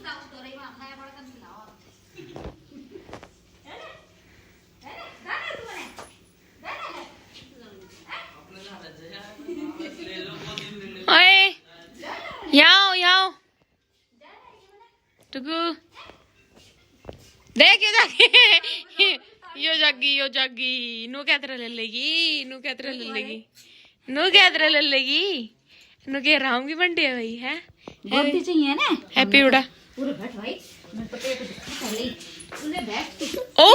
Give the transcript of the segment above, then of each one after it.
ओए यहाँ यहाँ टुकू देख यो जागी नु क्या तरह ले लेगी नु क्या तरह ले लेगी नु क्या तरह ले लेगी नु के राम की बंटी है भाई है गोदी चाहिए ना हैप्पी उड़ा पूरे बैठ भाई मैं पता है पहले तूने बैठ ओ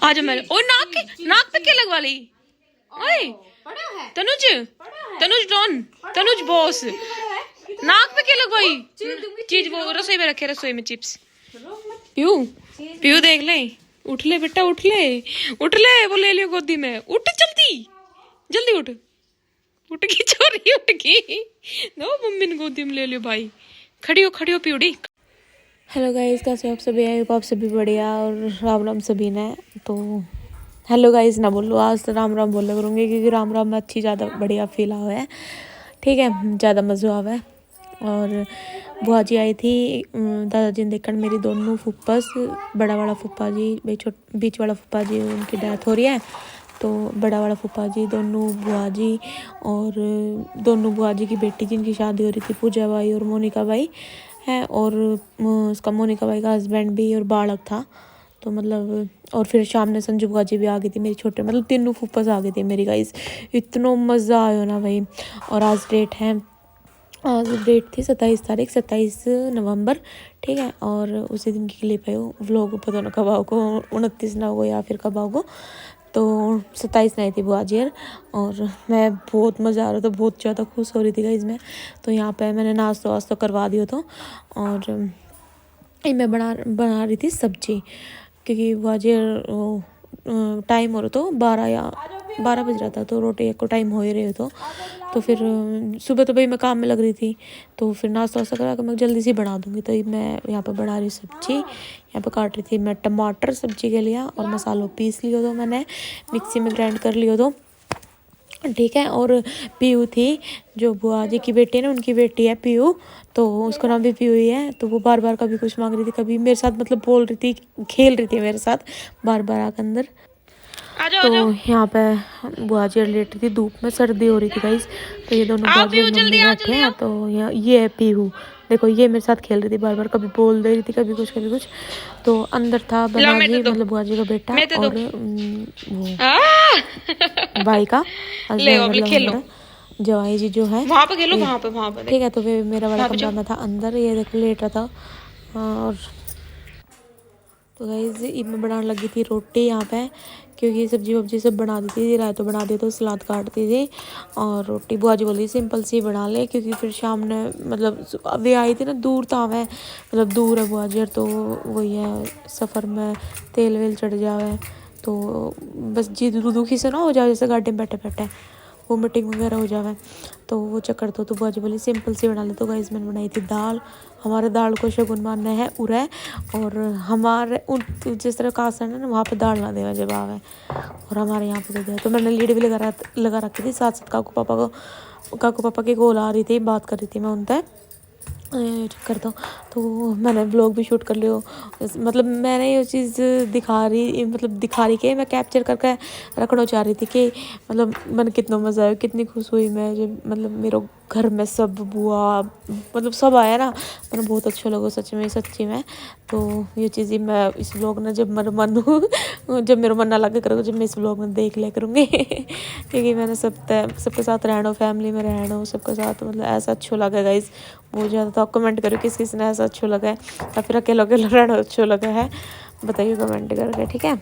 आज मैं ओ नाक पे क्या लगवा ली ओए पड़ा है तनुज डॉन तनुज बॉस नाक पे क्या लगवाई चीज वो रसोई में रखे रसोई में चिप्स पीयू देख ले उठ ले बेटा उठ ले वो ले लियो गोदी में उठ जल्दी उठ की चोरी उठ की नो मम्मी ने गोदी में ले लियो भाई खड़ी हो प्यूड़ी। हेलो गाइस कैसे आप सभी आए आप सभी बढ़िया और राम सभी ने तो हेलो गाइस ना बोलो आज तो राम बोला करूँगी क्योंकि राम में अच्छी ज़्यादा बढ़िया फील हुआ है ठीक है ज़्यादा मज़ा आवा है। और बुआ जी आई थी दादाजी ने देखकर मेरी दोनों फुप्पस बड़ा वाला फुप्पा जी बीच वाला फुप्पा जी उनकी डेथ हो रही है तो बड़ा वाला फुप्पा जी दोनों बुआ जी और दोनों बुआ जी की बेटी जिनकी शादी हो रही थी पूजा बाई और मोनिका बाई है और उसका मोनिका बाई का हस्बैंड भी और बालक था तो मतलब और फिर शाम ने संजू बुआ जी भी आ गई थी मेरी छोटे मतलब तीनों फुप्पस आ गई थी मेरी गाइस इतना मज़ा आया ना भाई। और आज डेट थी 27 नवंबर ठीक है और उसी दिन की क्लिप है वो व्लॉग पता ना कब आओगे 29 ना हो या फिर कब आओगे तो 27 नहीं थी बुआ जी और मैं बहुत मज़ा आ रहा था बहुत ज़्यादा खुश हो रही थी गाइस मैं तो यहाँ पे मैंने नाश्ता वास्ता करवा दिया था और मैं बना रही थी सब्जी क्योंकि बुआ जी टाइम हो रहा तो 12 बज रहा था तो रोटी को टाइम हो ही रहे तो फिर सुबह तो भाई मैं काम में लग रही थी तो फिर नाश्ता वास्ता करा कर मैं जल्दी से बना दूंगी तो मैं यहाँ पे बना रही सब्जी यहाँ पे काट रही थी मैं टमाटर सब्जी के लिए और मसालों पीस लियो तो मैंने मिक्सी में ग्राइंड कर लियो तो ठीक है। और पीयू थी जो बुआ जी की बेटी है ना उनकी बेटी है पीयू तो उसका नाम भी पीयू ही है तो वो बार कभी कुछ मांग रही थी कभी मेरे साथ मतलब बोल रही थी खेल रही थी मेरे साथ बार आकर अंदर तो यहाँ पे बुआ जी लेट रही थी धूप में सर्दी हो रही थी गाइस तो ये दोनों मम्मी बैठे हैं तो ये है पीहू देखो ये मेरे साथ खेल रही थी बार कभी बोल दे रही थी कभी कुछ तो अंदर था बना जी मतलब बुआ जी का बेटा और भाई का मतलब जवाई जी जो है वहाँ पे खेलो वहाँ पे ठीक है। तो फिर मेरा वाला कमरा में था अंदर ये देखो लेट रहा था और तो गाइस मैं बनाने लगी थी रोटी यहाँ पे क्योंकि सब्जी वब्जी सब बना दी थी रायता बना दिया तो सलाद काटती थी और रोटी बुआ जी बोली सिंपल सी बना ले क्योंकि फिर शाम ने मतलब वे आई थी ना दूर था मैं मतलब दूर है बुआ जी तो वही है सफ़र में तेल वेल चढ़ जावे तो बस जी दुखी से ना हो जाए जैसे गाड़ी में बैठे वोमिटिंग वगैरह हो जावे तो वो चक्कर तो बुआ जी बोली सिंपल सी बना ले तो गाइस मैंने बनाई थी दाल हमारे दाल को शगुन मानना है उरे और हमारे जिस तरह कास्ट है ना वहाँ पे दाल ना देवा जब आवे और हमारे यहाँ पे दे दिया तो मैंने लीड भी लगा रखी थी साथ काकू पापा की कॉल आ रही थी बात कर रही थी मैं उनसे चक्कर तो मैंने व्लॉग भी शूट कर लियो मतलब मैंने ये चीज़ दिखा रही कि मैं कैप्चर करके रखना चाह रही थी कि मतलब मैंने कितना मज़ा आया कितनी खुश हुई मैं जब मतलब मेरे घर में सब बुआ मतलब सब आया ना मैंने बहुत अच्छा लगा सच्ची में तो ये चीज़ ही मैं इस व्लॉग में जब मेरा मन ना लगे करूँगा जब मैं इस व्लॉग में देख लिया करूँगी क्योंकि मैंने सबके साथ रहना फैमिली में रहना सबके साथ मतलब ऐसा अच्छा लगा गाइस बहुत ज़्यादा। तो आप कमेंट करो किस ने ऐसा अच्छा लगा है या फिर अकेला रहना अच्छा लगा है बताइए कमेंट करके ठीक है।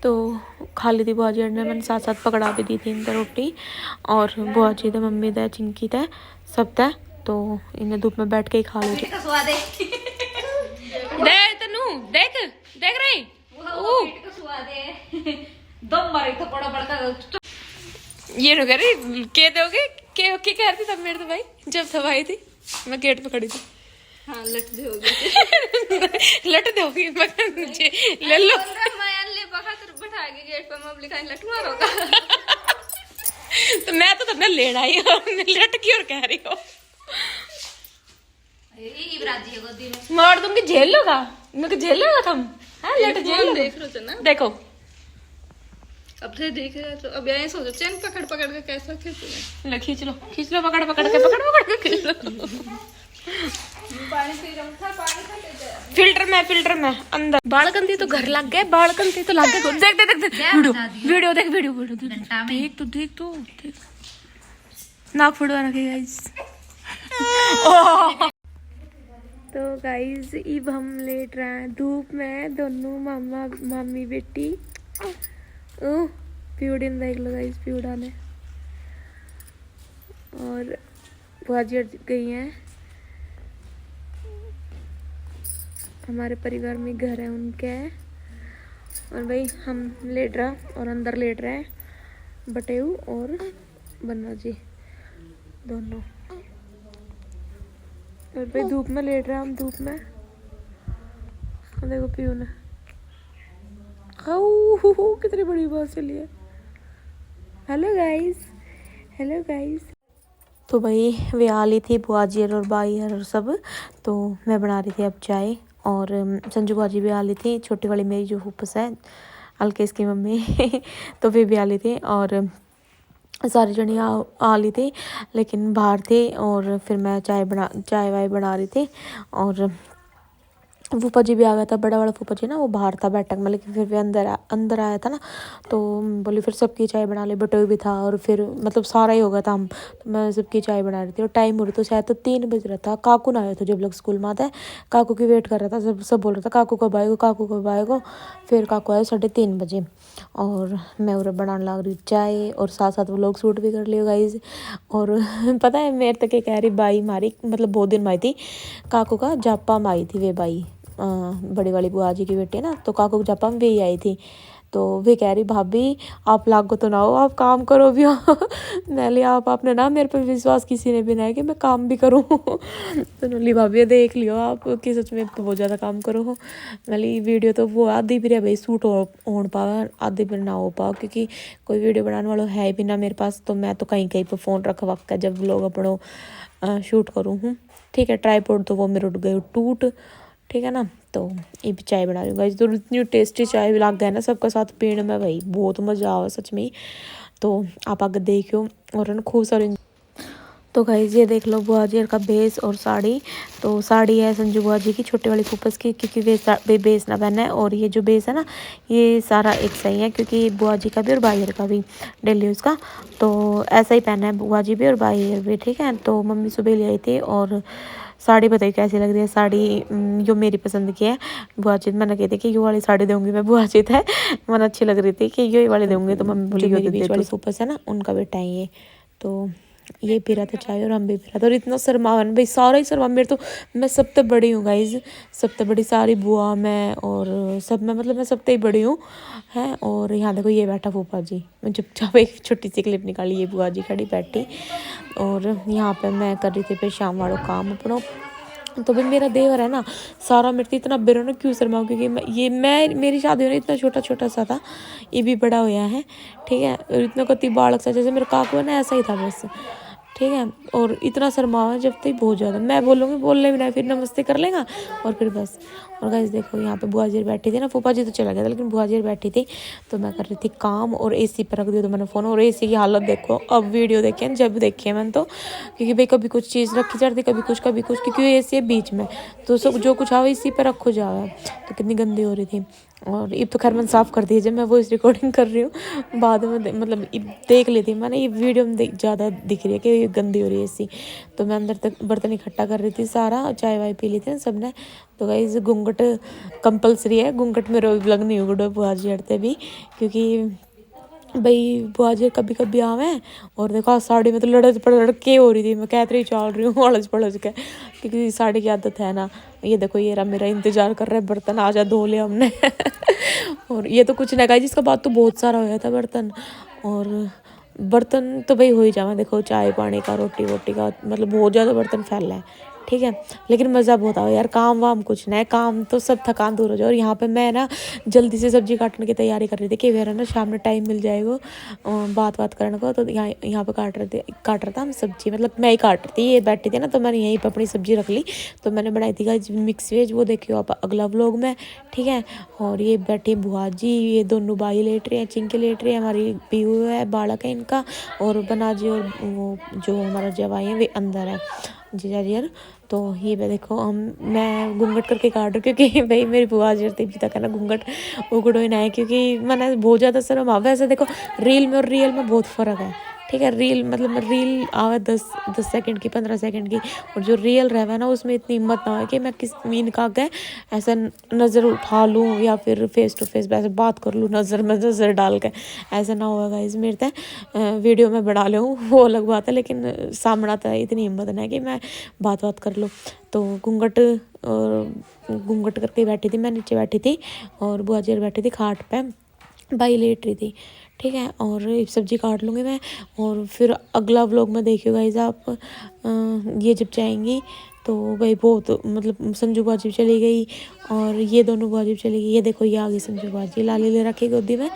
तो खा ली थी बुआ जी ने मैंने साथ पकड़ा भी दी थी इनका रोटी और बुआ जी थे मम्मी थे चिंकी थे सब थे तो इन्हें धूप में बैठ के ही खा ली थी। देख रही ये नो कह रही के दोगे के कह रही तब मेरे तो भाई जब तब आई थी मैं गेट पे खड़ी थी हाँ लट दोगी मगर मुझे ले लो बैठा के गेट पे मैं लिखा लट मारोगा तो मैं तो तुमने लेना ही और लट की और कह रही हो जीव राजी है गोदी में। मार दूंगी, झेल लोगा, मैं झेल लोगा तुम। हाँ लेट झेल देख लो ना, देखो अब से देख रहे तो अब यही सोचो चैन पकड़ पकड़ के कैसा खींचूं। खींच लो पकड़ पकड़ के खींच लो। पानी पी रहा हूँ, था पानी खा ले जाए। फिल्टर में अंदर बालकंती तो घर लग गए, बालकंती तो लग गए। देख वीडियो देख देख तो नाक फुड़वा रखे गाइस। तो गाइस अब हम लेट रहे हैं धूप में, दोनों मामा मामी बेटी। प्यूडिन देख लो गाइस, प्यूडा ने और बुआजी गई हैं। हमारे परिवार में घर है उनके, और भाई हम लेट रहा और अंदर लेट रहे हैं बटेऊ और बन्ना जी दोनों। और भाई धूप में लेट रहे हैं हम, धूप में। देखो पीयू ने कितनी बड़ी बात चली है। Hello guys. तो भाई वे आ ली थी बुआ जी और भाई और सब, तो मैं बना रही थी अब चाय। और संजू बुआ जी भी आ ली थी, छोटी वाली मेरी जो फूफस है अलकेश की मम्मी तो वे भी आ ली थी और सारी जनी आ ली थी, लेकिन बाहर थे। और फिर मैं चाय वाय बना रही थी और फूफा जी भी आ गया था, बड़ा वाला फूफा जी ना, वो बाहर था बैठक में, लेकिन फिर भी अंदर आया था ना, तो बोली फिर सबकी चाय बना ले। बटोई भी था और फिर मतलब सारा ही हो गया था हम, तो मैं सबकी चाय बना रही थी। और टाइम हो रहा था शायद तो 3 बज रहा था। काकू ना आया था जब लोग स्कूल में आता है, काकू की वेट कर रहा था, सब बोल रहा था काकू कब आएगा। फिर काकू आए 3:30 बजे और मैं उन्हें बनाने लग रही चाय, और साथ साथ वो लोग सूट भी कर लियो गाइज। और पता है मेरे तक कह रही बाई मारी, मतलब बहुत दिन में आई थी काकू का जापा में आई थी वे बाई, बड़ी वाली बुआ जी की बेटी है ना, तो काकू जापा में भी आई थी। तो वे कह रही भाभी आप लागो तो ना हो, आप काम करो भी हो मैं लिया आपने ना मेरे पे विश्वास किसी ने भी ना है कि मैं काम भी करूँ तो नली भाभी देख लियो आप कि सच में बहुत ज़्यादा काम करो हो। नली वीडियो तो वो आधी भी भाई सूट हो पावा, आधी भी ना हो पाओ, क्योंकि कोई वीडियो बनाने वाला है भी ना मेरे पास, तो मैं तो कहीं पर फ़ोन रख वक्त जब लोग अपनों शूट करूँ हूँ। ठीक है, ट्राईपोड तो वो मेरे उठ गए टूट, ठीक है ना। तो ये भी चाय बना रही हूँ गाइस, तो इतनी टेस्टी चाय भी लग गया ना सबका साथ पीने में, भाई बहुत मज़ा आवा सच में। तो आप आगे देखियो और ना खूब सारे। तो गाइस ये देख लो बुआ जी का बेस और साड़ी। तो साड़ी है संजू बुआ जी की छोटे वाली फूफस की, क्योंकि वे बेस ना पहना है, और ये जो बेस है ना ये सारा एक सही है, क्योंकि बुआ जी का भी और भाई का भी डेली उसका, तो ऐसा ही पहना है बुआ जी भी और भाई भी, ठीक है। तो मम्मी सुबह ले आई थी और साड़ी बताइए कैसी लग रही है। साड़ी जो मेरी पसंद की है, बुआ जी मैंने कही थी कि ये वाली साड़ी दूंगी मैं, बुआ जी है मन अच्छी लग रही थी कि ये वाली दूंगी, तो मम्मी बोली मेरी बीच वाली फूफस है ना उनका बेटा है ये। तो ये पी रहा था चाय और हम भी पी रहा था, और इतना शर्मावन भाई सारा ही शर्मा मेरे तो, मैं सबसे बड़ी हूँ गाइज, सबसे बड़ी सारी बुआ मैं और सब मैं, मतलब मैं सबसे ही बड़ी हूँ हैं। और यहाँ देखो ये बैठा फूफा जी, मैं चुपचाप एक छोटी सी क्लिप निकाली, ये बुआ जी खड़ी बैठी, और यहाँ पे मैं कर रही थी फिर शाम वालों काम अपनों। तो भाई मेरा देवर है ना सारा मेरे से इतना बिरो ना क्यों शर्माओ, क्योंकि मैं मेरी शादी होने इतना छोटा सा था, ये भी बड़ा होया है, ठीक है। और इतना कति बालक सा जैसे मेरा काकू है ना ऐसा ही था बस, ठीक है। और इतना शर्मावा जब तक बहुत ज़्यादा, मैं बोलूँगी बोलने भी ना, फिर नमस्ते कर लेगा और फिर बस। और गाइस देखो यहाँ पे बुआ जी बैठी थी ना, फूफा जी तो चला गया था, लेकिन बुआ जी बैठी थी, तो मैं कर रही थी काम और एसी पर रख दिया तो मैंने फ़ोन, और एसी की हालत देखो। अब वीडियो देखी है जब देखी है मैंने, तो क्योंकि भाई कभी कुछ चीज़ रखी जाती कभी कुछ क्योंकि एसी है बीच में, तो सब जो कुछ आवे इसी पर रखो जावे, तो कितनी गंदी हो रही थी। और अब तो खैर मैंने साफ़ कर दिया जब मैं वॉइस रिकॉर्डिंग कर रही हूँ, बाद में मतलब देख लेती मैंने ये वीडियो में ज़्यादा दिख रही है कि ये गंदी हो रही है ऐसी। तो मैं अंदर तक बर्तन इकट्ठा कर रही थी सारा, चाय वाय पी ली थी सब ने। तो गाइस घूंघट कंपलसरी है, घूंघट में रोज लग नहीं उगड़ो बुआ जी हटते भी, क्योंकि भाई बुआ जी कभी कभी आवे। और देखो साड़ी में तो लड़के हो रही थी, मैं कहती रही चल रही हूँ अड़ज पड़ज के, क्योंकि साड़ी की आदत है ना। ये देखो ये रहा मेरा इंतजार कर रहा है, बर्तन आजा धो लिया हमने और ये तो कुछ नहीं कहा जिसका बात तो बहुत सारा होया था बर्तन, और बर्तन तो भाई हो ही जावा, देखो चाय पानी का रोटी वोटी का, मतलब बहुत ज़्यादा बर्तन फैला है, ठीक है। लेकिन मज़ा बहुत आओ यार, काम वाम कुछ ना है, काम तो सब थकान दूर हो जाए। और यहाँ पे मैं ना जल्दी से सब्जी काटने की तैयारी कर रही थी कि मेरा ना शाम में टाइम मिल जाएगा बात करने को। तो यहाँ पे काट रहा था हम सब्जी, मतलब मैं ही काट रही थी, ये बैठी थी ना तो मैंने यहीं पर अपनी सब्जी रख ली। तो मैंने बनाई थी गाइस मिक्स वेज, वो देखियो आप अगला व्लॉग में, ठीक है। और ये बैठी बुआ जी, ये दोनों बाई लेट रहे हैं, चिंकी लेट रही है, हमारी पीहू है, बालक है इनका, और बना जी और वो जो हमारा जवाई है वे अंदर है, जीजा जी। तो ये मैं देखो मैं घूंघट करके काट रही हूँ क्योंकि भाई मेरी बुआ जी भी तक है ना घूंघट उगड़ो ही ना है, क्योंकि मैंने बहुत ज़्यादा शर्म आ। वैसे देखो रील में और रियल में बहुत फ़र्क है, ठीक है। रील मतलब रील आवे 10 सेकंड की, 15 सेकंड की, और जो रियल रहे ना उसमें इतनी हिम्मत ना हो कि मैं किस मीन का गए ऐसा नज़र उठा लूँ या फिर फेस टू फेस ऐसे बात कर लूँ नज़र में नज़र डाल के, ऐसा ना होगा गाइस मेरे तय। वीडियो में बना लूँ वो अलग बात है, लेकिन सामना तो इतनी हिम्मत नहीं है कि मैं बात कर लूँ। तो घूंघट करके बैठी थी मैं, नीचे बैठी थी और बुआ जी बैठी थी खाट पे, बाई लेट रही थी, ठीक है। और सब्जी काट लूँगी मैं, और फिर अगला व्लॉग में देखिएगा गाइस आप। ये जब जाएंगी तो भाई बहुत मतलब संजू बाजी भी चली गई और ये दोनों बाजी भी चली गई। ये देखो ये आ गई संजू बाजी, लाली ले रखी गोदी में,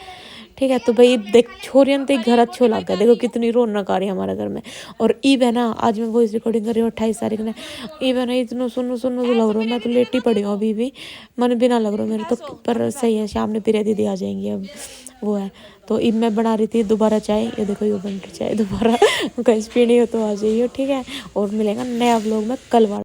ठीक है। तो भाई देख छोरियन तो घर अच्छो लग गया, देखो कितनी रौनक आ रही है हमारे घर में। और ईब है ना, आज मैं वॉइस रिकॉर्डिंग कर रही हूँ 28 तारीख में। ईब है ना इतना सुनो तो लग रहा हूँ, मैं तो लेटी पड़ी हूँ अभी भी, मन भी ना लग रहा हूँ मेरे तो। पर सही है, शाम ने प्रिया दीदी आ जाएंगी अब, वो है। तो ईब मैं बना रही थी दोबारा चाय, ये देखो ये बन रही चाय दोबारा, कहीं पीनी हो तो आ जाइए, ठीक है। और मिलेगा नया व्लॉग में कल।